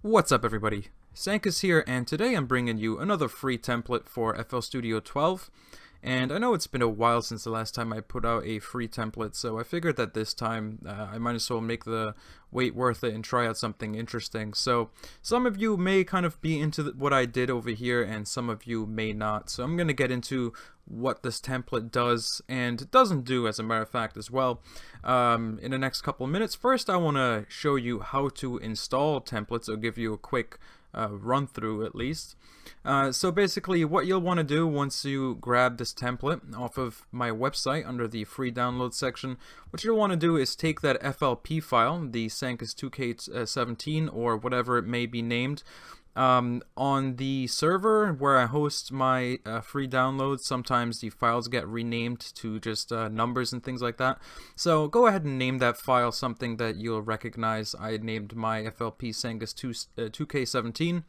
What's up, everybody? Sancus here, and today I'm bringing you another free template for FL Studio 12. And I know it's been a while since the last time I put out a free template, so I figured that this time I might as well make the wait worth it and try out something interesting. So some of you may kind of be into what I did over here, and some of you may not. So I'm going to get into what this template does and doesn't do, as a matter of fact, as well, in the next couple of minutes. First, I want to show you how to install templates. I'll give you a quick run through at least. So basically what you'll want to do once you grab this template off of my website under the free download section, what you'll want to do is take that FLP file, the Sancus 2K17 or whatever it may be named, on the server where I host my free downloads. Sometimes the files get renamed to just numbers and things like that. So go ahead and name that file something that you'll recognize. I named my FLP Sancus 2K17.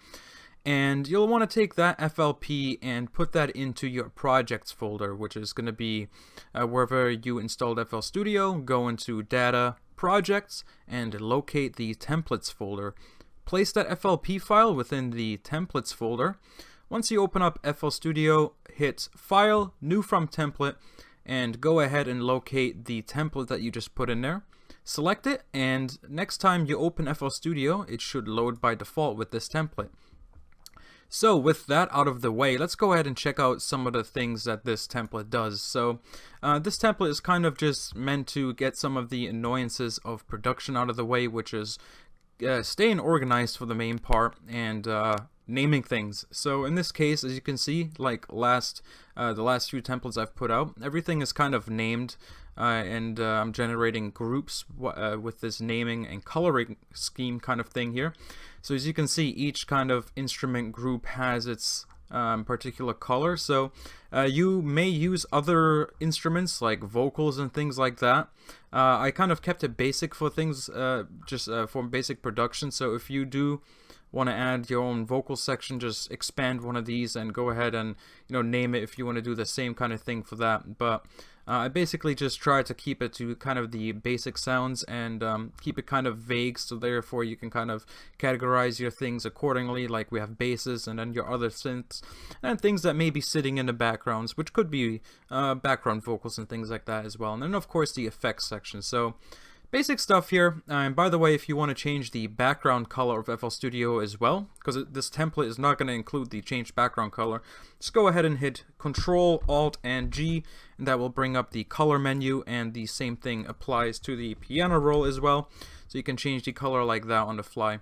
And you'll want to take that FLP and put that into your projects folder, which is going to be wherever you installed FL Studio. Go into Data, Projects, and locate the Templates folder. Place that FLP file within the Templates folder. Once you open up FL Studio, hit File, New from Template, and go ahead and locate the template that you just put in there. Select it, and next time you open FL Studio, it should load by default with this template. So with that out of the way, let's go ahead and check out some of the things that this template does. So this template is kind of just meant to get some of the annoyances of production out of the way, which is staying organized for the main part and naming things. So in this case, as you can see, like the last few templates I've put out, everything is kind of named, and I'm generating groups with this naming and coloring scheme kind of thing here. So as you can see, each kind of instrument group has its particular color. So you may use other instruments like vocals and things like that. I kind of kept it basic for things, just for basic production. So if you do want to add your own vocal section, just expand one of these and go ahead and name it if you want to do the same kind of thing for that. But I basically just try to keep it to kind of the basic sounds and keep it kind of vague, so therefore you can kind of categorize your things accordingly. Like we have basses and then your other synths and things that may be sitting in the backgrounds, which could be background vocals and things like that as well. And then of course the effects section. So basic stuff here. And by the way, if you want to change the background color of FL Studio as well, because this template is not going to include the changed background color, just go ahead and hit Control, Alt, and G, and that will bring up the color menu, and the same thing applies to the piano roll as well. So you can change the color like that on the fly.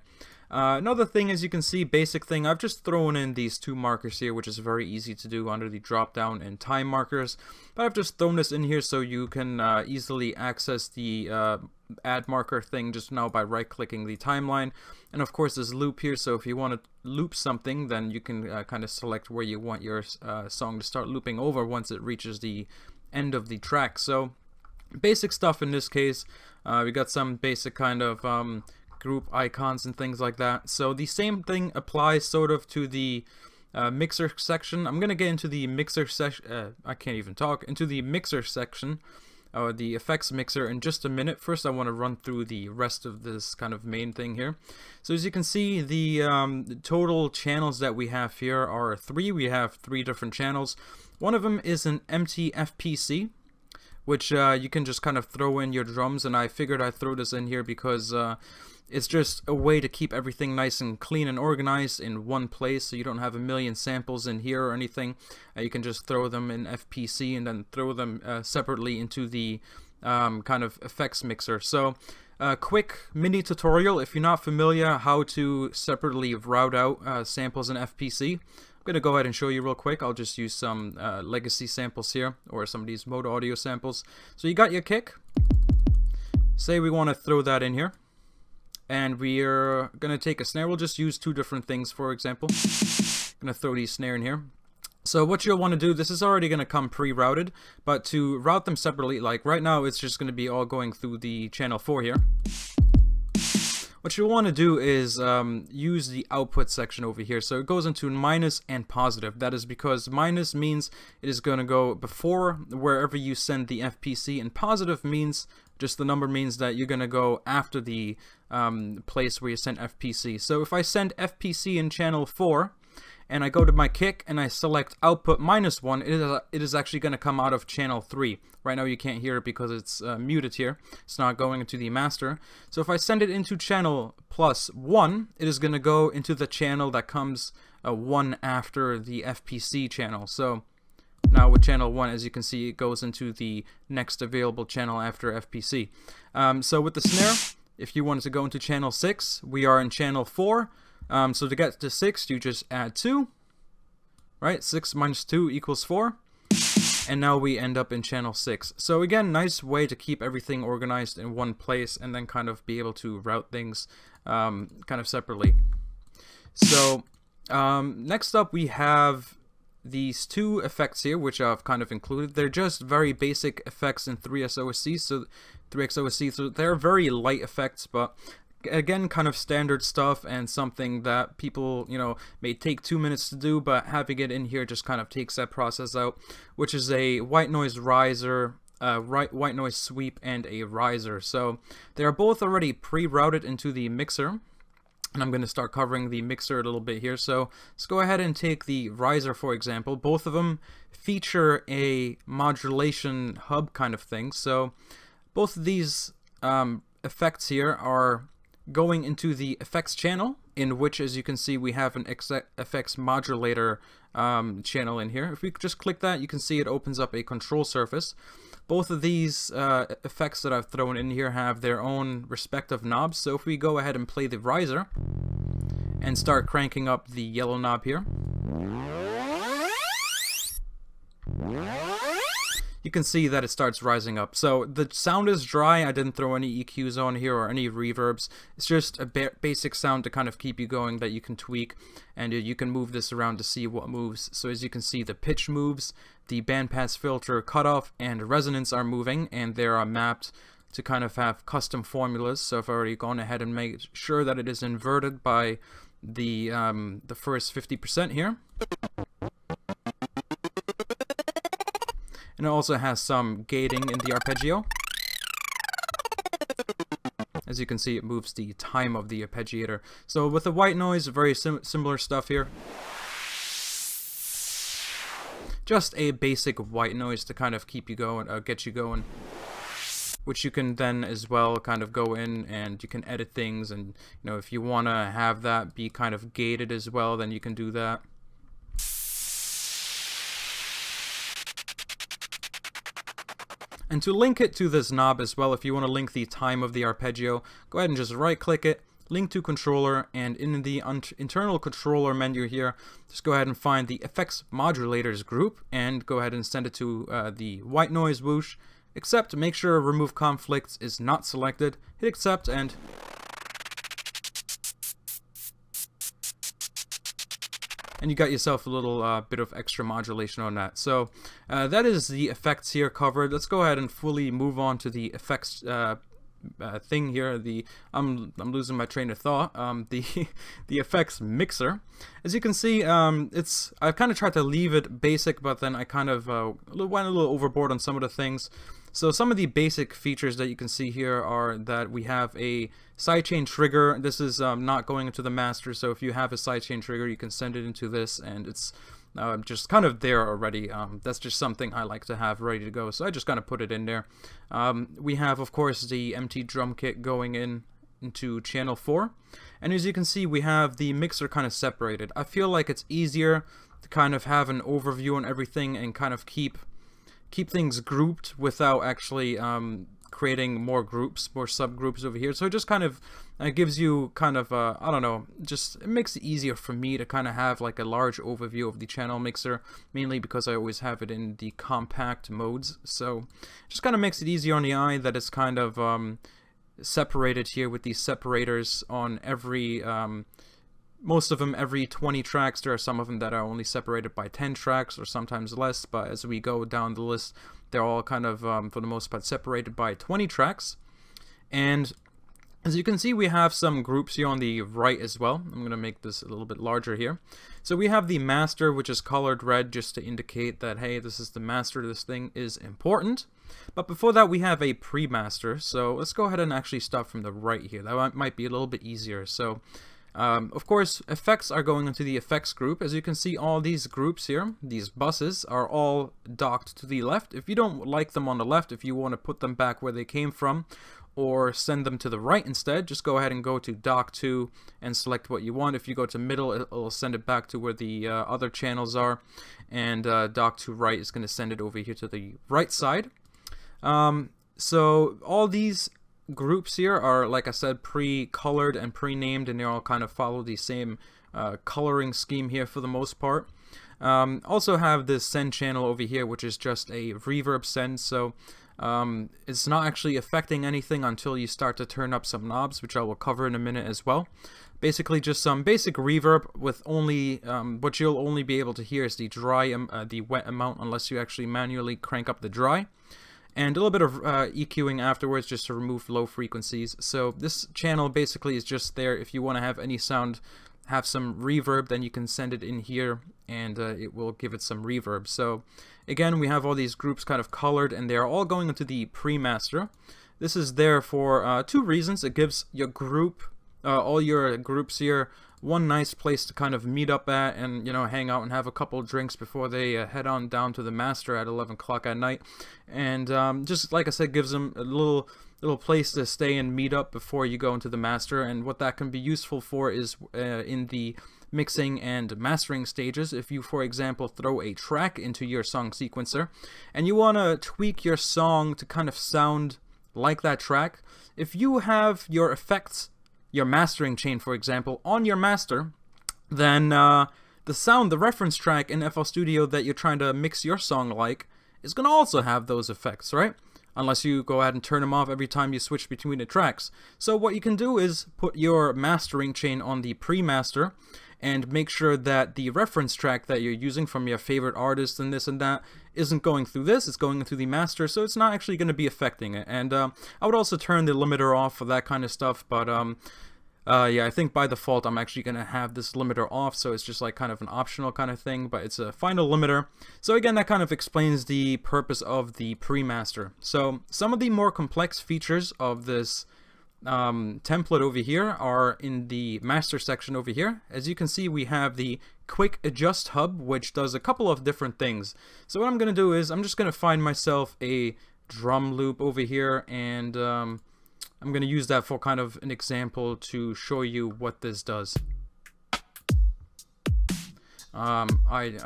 Another thing, as you can see, basic thing, I've just thrown in these two markers here, which is very easy to do under the drop down and time markers. But I've just thrown this in here so you can easily access the add marker thing just now by right clicking the timeline. And of course this loop here, so if you want to loop something, then you can kind of select where you want your song to start looping over once it reaches the end of the track. So basic stuff in this case. We got some basic kind of group icons and things like that. So the same thing applies sort of to the mixer section. I'm gonna get into the mixer section. I can't even talk. Into the mixer section, or the effects mixer, in just a minute. First, I want to run through the rest of this kind of main thing here. So as you can see, the total channels that we have here are 3. We have 3 different channels. One of them is an empty FPC, which you can just kind of throw in your drums, and I figured I'd throw this in here because it's just a way to keep everything nice and clean and organized in one place, so you don't have a million samples in here or anything. You can just throw them in FPC and then throw them separately into the kind of effects mixer. So quick mini tutorial, if you're not familiar how to separately route out samples in FPC. I'm going to go ahead and show you real quick. I'll just use some legacy samples here, or some of these Mode Audio samples. So you got your kick. Say we want to throw that in here. And we're going to take a snare. We'll just use 2 different things, for example. I'm going to throw the snare in here. So what you'll want to do, this is already going to come pre-routed, but to route them separately, like right now it's just going to be all going through the channel 4 here. What you'll want to do is use the output section over here. So it goes into minus and positive. That is because minus means it is going to go before wherever you send the FPC, and positive means Just the number means that you're going to go after the place where you sent FPC. So if I send FPC in channel 4, and I go to my kick and I select output -1, it is actually going to come out of channel 3. Right now you can't hear it because it's muted here. It's not going into the master. So if I send it into channel +1, it is going to go into the channel that comes 1 after the FPC channel. So now with channel 1, as you can see, it goes into the next available channel after FPC. So with the snare, if you wanted to go into channel 6, we are in channel 4. So to get to 6, you just add 2, right? 6 minus 2 equals 4, and now we end up in channel 6. So again, nice way to keep everything organized in one place and then kind of be able to route things kind of separately. So next up we have these 2 effects here, which I've kind of included. They're just very basic effects in 3xOSC, so they're very light effects, but again, kind of standard stuff and something that people, you know, may take 2 minutes to do, but having it in here just kind of takes that process out, which is a white noise riser, white noise sweep, and a riser. So they are both already pre-routed into the mixer, and I'm going to start covering the mixer a little bit here. So let's go ahead and take the riser, for example. Both of them feature a modulation hub kind of thing. So both of these effects here are going into the effects channel, in which, as you can see, we have an effects modulator channel in here. If we just click that, you can see it opens up a control surface. Both of these effects that I've thrown in here have their own respective knobs. So if we go ahead and play the riser and start cranking up the yellow knob here, you can see that it starts rising up. So the sound is dry. I didn't throw any EQs on here or any reverbs. It's just a basic sound to kind of keep you going that you can tweak, and you can move this around to see what moves. So as you can see, the pitch moves, the bandpass filter, cutoff, and resonance are moving, and they are mapped to kind of have custom formulas. So I've already gone ahead and made sure that it is inverted by the first 50% here. And it also has some gating in the arpeggio. As you can see, it moves the time of the arpeggiator. So with the white noise, very similar stuff here. Just a basic white noise to kind of keep you going, get you going. Which you can then as well kind of go in and you can edit things, and you know, if you want to have that be kind of gated as well, then you can do that. And to link it to this knob as well, if you want to link the time of the arpeggio, go ahead and just right click it, link to controller, and in the internal controller menu here, just go ahead and find the effects modulators group and go ahead and send it to the white noise whoosh. Accept, make sure remove conflicts is not selected, hit accept, and you got yourself a little bit of extra modulation on that. So that is the effects here covered. Let's go ahead and fully move on to the effects thing here. I'm losing my train of thought. The effects mixer. As you can see, I've kind of tried to leave it basic, but then I kind of went a little overboard on some of the things. So some of the basic features that you can see here are that we have a sidechain trigger. This is not going into the master, so if you have a sidechain trigger, you can send it into this, and it's just kind of there already. That's just something I like to have ready to go, so I just kind of put it in there. We have, of course, the empty drum kit going into channel 4, and as you can see, we have the mixer kind of separated. I feel like it's easier to kind of have an overview on everything and kind of keep things grouped without actually creating more groups, more subgroups over here. So it just kind of gives you kind of, I don't know, just it makes it easier for me to kind of have like a large overview of the channel mixer, mainly because I always have it in the compact modes. So just kind of makes it easier on the eye that it's kind of separated here with these separators on every most of them every 20 tracks. There are some of them that are only separated by 10 tracks or sometimes less, but as we go down the list, they're all kind of, for the most part, separated by 20 tracks. And As you can see, we have some groups here on the right as well. I'm going to make this a little bit larger here. So we have the master, which is colored red just to indicate that, hey, this is the master, this thing is important. But before that, we have a pre-master. So let's go ahead and actually start from the right here. That might be a little bit easier. So, of course, effects are going into the effects group. As you can see, all these groups here, these buses, are all docked to the left. If you don't like them on the left, if you want to put them back where they came from, or send them to the right instead, just go ahead and go to dock to and select what you want. If you go to middle, it'll send it back to where the other channels are, and dock to right is going to send it over here to the right side. So all these groups here are, like I said, pre-colored and pre-named, and they all kind of follow the same coloring scheme here for the most part. Also have this send channel over here, which is just a reverb send, so it's not actually affecting anything until you start to turn up some knobs, which I will cover in a minute as well. Basically just some basic reverb with only, what you'll only be able to hear is the dry, the wet amount, unless you actually manually crank up the dry. And a little bit of EQing afterwards just to remove low frequencies. So this channel basically is just there if you want to have any sound have some reverb, then you can send it in here and it will give it some reverb. So again, we have all these groups kind of colored and they're all going into the pre-master. This is there for two reasons. It gives your group, all your groups here, one nice place to kind of meet up at and, you know, hang out and have a couple drinks before they head on down to the master at 11 o'clock at night. And just like I said, gives them a little place to stay and meet up before you go into the master. And what that can be useful for is in the mixing and mastering stages. If you, for example, throw a track into your song sequencer and you want to tweak your song to kind of sound like that track, if you have your effects, your mastering chain, for example, on your master, then the sound, the reference track in FL Studio that you're trying to mix your song like is going to also have those effects, right? Unless you go ahead and turn them off every time you switch between the tracks. So what you can do is put your mastering chain on the pre-master and make sure that the reference track that you're using from your favorite artist and this and that isn't going through this, it's going through the master, so it's not actually going to be affecting it. And I would also turn the limiter off for that kind of stuff, but yeah, I think by default I'm actually going to have this limiter off, so it's just like kind of an optional kind of thing, but it's a final limiter. So again, that kind of explains the purpose of the pre-master. So some of the more complex features of this template over here are in the master section over here. As you can see, we have the quick adjust hub, which does a couple of different things. So what I'm going to do is I'm just going to find myself a drum loop over here, and I'm going to use that for kind of an example to show you what this does. I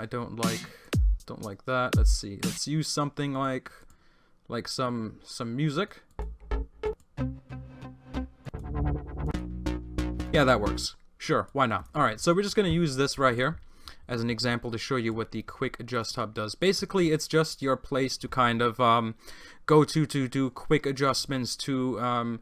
don't like that. Let's see. Let's use something like some music. Yeah, that works. Sure, why not? Alright, so we're just going to use this right here as an example to show you what the quick adjust hub does. Basically, it's just your place to kind of go to do quick adjustments to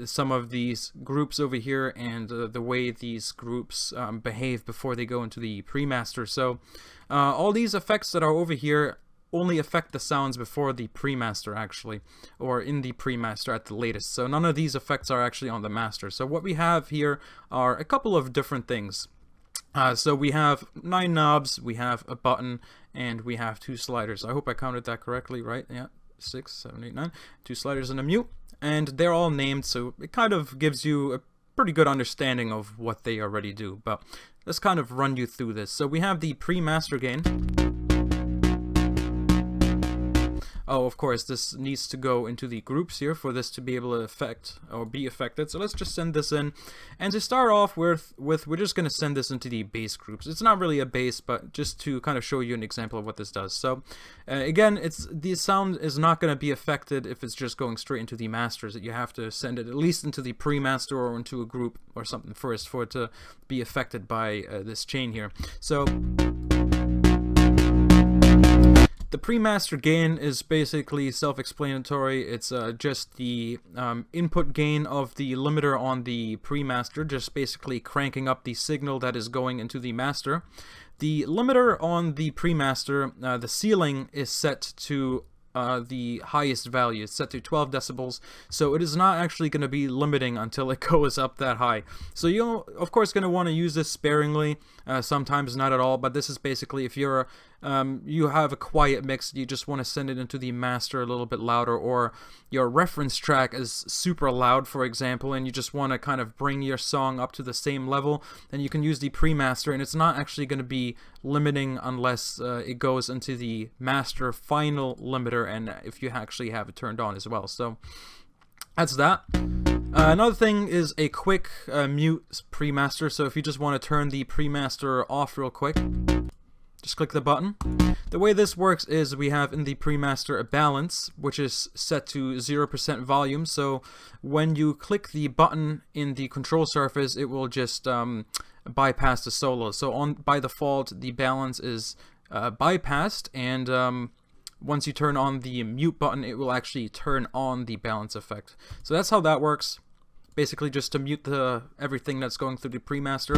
some of these groups over here and the way these groups behave before they go into the pre-master. So all these effects that are over here only affect the sounds before the pre-master actually, or in the pre-master at the latest. So none of these effects are actually on the master. So what we have here are a couple of different things. So we have 9 knobs, we have a button, and we have 2 sliders. I hope I counted that correctly, right? Yeah, 6, 7, 8, 9. 2 sliders and a mute, and they're all named, so it kind of gives you a pretty good understanding of what they already do. But let's kind of run you through this. So we have the pre-master gain. Oh, of course, this needs to go into the groups here for this to be able to affect or be affected. So let's just send this in. And to start off with we're just going to send this into the bass groups. It's not really a bass, but just to kind of show you an example of what this does. So again, the sound is not going to be affected if it's just going straight into the masters. You have to send it at least into the pre-master or into a group or something first for it to be affected by this chain here. So the pre-master gain is basically self-explanatory. It's just the input gain of the limiter on the pre-master, just basically cranking up the signal that is going into the master. The limiter on the pre-master, the ceiling is set to the highest value. It's set to 12 decibels, so it is not actually going to be limiting until it goes up that high. So you're of course going to want to use this sparingly, sometimes not at all, but this is basically if you're you have a quiet mix, you just want to send it into the master a little bit louder, or your reference track is super loud, for example, and you just want to kind of bring your song up to the same level, then you can use the pre-master, and it's not actually going to be limiting unless it goes into the master final limiter, and if you actually have it turned on as well. So that's that. Another thing is a quick mute pre-master. So if you just want to turn the pre-master off real quick, just click the button. The way this works is we have in the pre-master a balance, which is set to 0% volume. So when you click the button in the control surface, it will just bypass the solo. So by default, the balance is bypassed, and once you turn on the mute button, it will actually turn on the balance effect. So that's how that works. Basically just to mute everything that's going through the pre-master.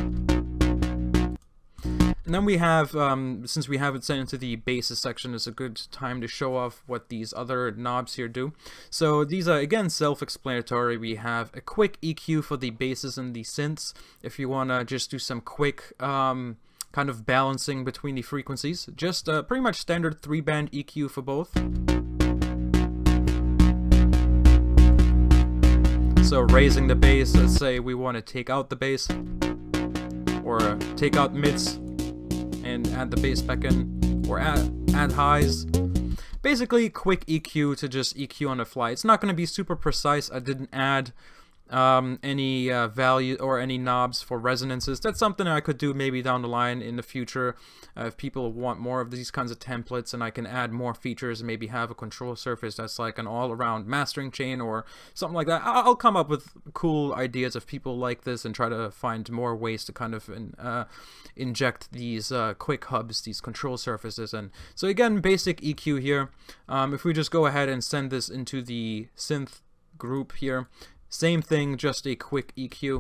And then we have, since we have it set into the basses section, it's a good time to show off what these other knobs here do. So these are, again, self-explanatory. We have a quick EQ for the basses and the synths, if you want to just do some quick kind of balancing between the frequencies. Just pretty much standard 3-band EQ for both. So raising the bass, let's say we want to take out the bass, or take out mids and add the bass back in, or add highs. Basically quick EQ to just EQ on the fly. It's not going to be super precise. I didn't add any value or any knobs for resonances. That's something I could do maybe down the line in the future if people want more of these kinds of templates, and I can add more features and maybe have a control surface that's like an all-around mastering chain or something like that. I'll come up with cool ideas if people like this and try to find more ways to kind of inject these quick hubs, these control surfaces. And so again, basic EQ here. If we just go ahead and send this into the synth group here, same thing, just a quick EQ.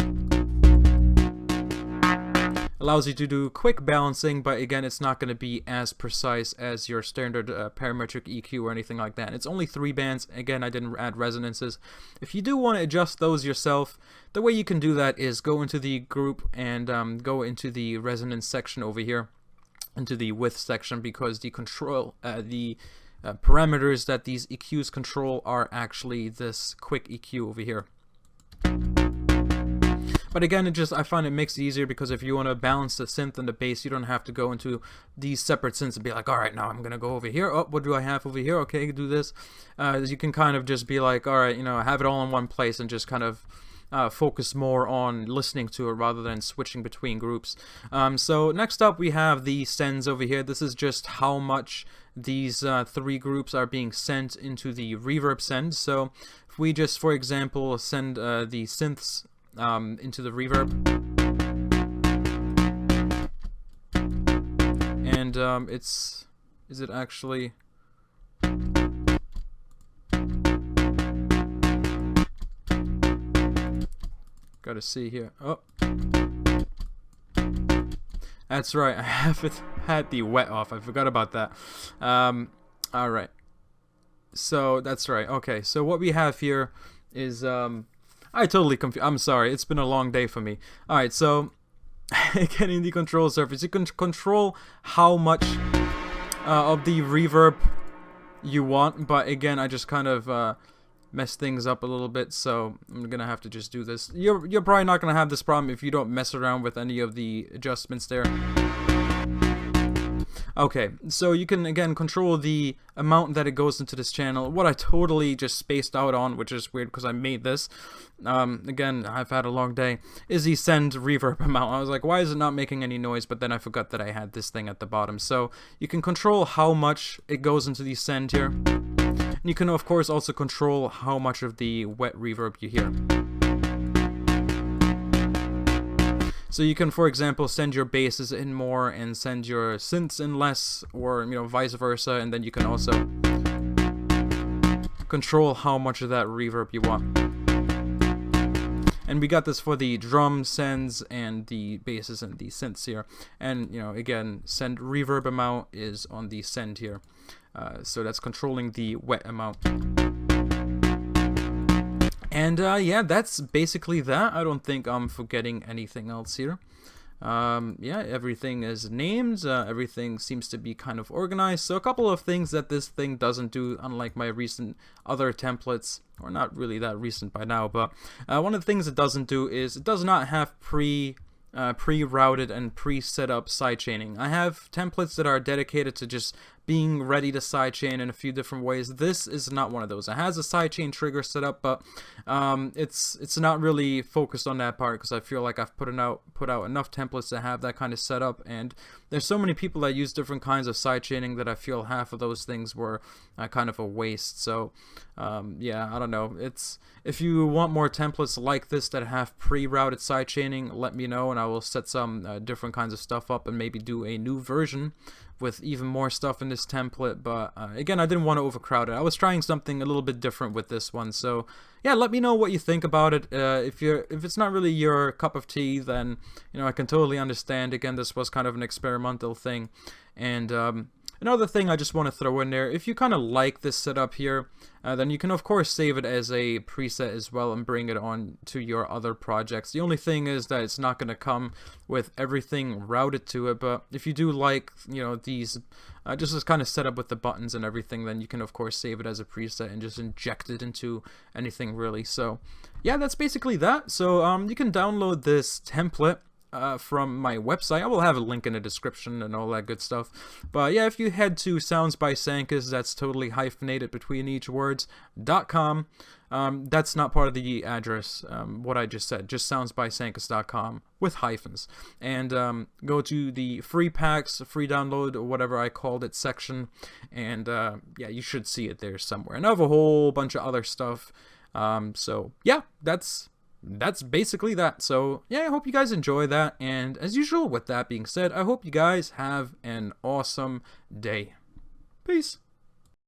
Allows you to do quick balancing, but again, it's not going to be as precise as your standard parametric EQ or anything like that. It's only 3 bands. Again, I didn't add resonances. If you do want to adjust those yourself, the way you can do that is go into the group and go into the resonance section over here, into the width section, because the control, parameters that these EQs control are actually this quick EQ over here. But again, I find it makes it easier, because if you want to balance the synth and the bass, you don't have to go into these separate synths and be like, all right, now I'm going to go over here. Oh, what do I have over here? Okay, do this. You can kind of just be like, all right, have it all in one place and just kind of focus more on listening to it rather than switching between groups. So next up, we have the sends over here. This is just how much these 3 groups are being sent into the Reverb Send. So if we just, for example, send the synths into the reverb, and is it actually, gotta see here. Oh, that's right, I haven't had the wet off. I forgot about that. All right, so that's right. Okay, so what we have here is I totally confused. I'm sorry, it's been a long day for me. Alright, so getting the control surface, you can control how much of the reverb you want, but again, I just kind of messed things up a little bit, so I'm gonna have to just do this. You're probably not gonna have this problem if you don't mess around with any of the adjustments there. Okay, so you can again control the amount that it goes into this channel. What I totally just spaced out on, which is weird because I made this, again, I've had a long day, is the send reverb amount. I was like, why is it not making any noise? But then I forgot that I had this thing at the bottom. So you can control how much it goes into the send here. And you can of course also control how much of the wet reverb you hear. So you can, for example, send your basses in more and send your synths in less, or vice versa, and then you can also control how much of that reverb you want. And we got this for the drum sends and the basses and the synths here. And again, send reverb amount is on the send here. So that's controlling the wet amount. And yeah, that's basically that. I don't think I'm forgetting anything else here. Yeah, everything is named, everything seems to be kind of organized. So a couple of things that this thing doesn't do, unlike my recent other templates, or not really that recent by now, but one of the things it doesn't do is it does not have pre-routed and pre-set up sidechaining. I have templates that are dedicated to just being ready to sidechain in a few different ways. This is not one of those. It has a sidechain trigger set up, but it's not really focused on that part because I feel like I've put out enough templates to have that kind of setup, and there's so many people that use different kinds of sidechaining that I feel half of those things were kind of a waste. So yeah, I don't know. If you want more templates like this that have pre-routed sidechaining, let me know and I will set some different kinds of stuff up and maybe do a new version with even more stuff in this template. But again, I didn't want to overcrowd it. I was trying something a little bit different with this one. So yeah, let me know what you think about it. If it's not really your cup of tea, then I can totally understand. Again, this was kind of an experimental thing. And another thing I just want to throw in there, if you kind of like this setup here, then you can of course save it as a preset as well and bring it on to your other projects. The only thing is that it's not going to come with everything routed to it, but if you do like these just this kind of setup with the buttons and everything, then you can of course save it as a preset and just inject it into anything really. So yeah, that's basically that. So you can download this template from my website. I will have a link in the description and all that good stuff. But yeah, if you head to Sounds by Sancus, that's totally hyphenated between each words.com. That's not part of the address, what I just said, just soundsbysancus.com with hyphens. And go to the free packs, free download, or whatever I called it section, and yeah, you should see it there somewhere. And I have a whole bunch of other stuff. So yeah, that's basically that. So yeah, I hope you guys enjoy that, and as usual, with that being said, I hope you guys have an awesome day. Peace.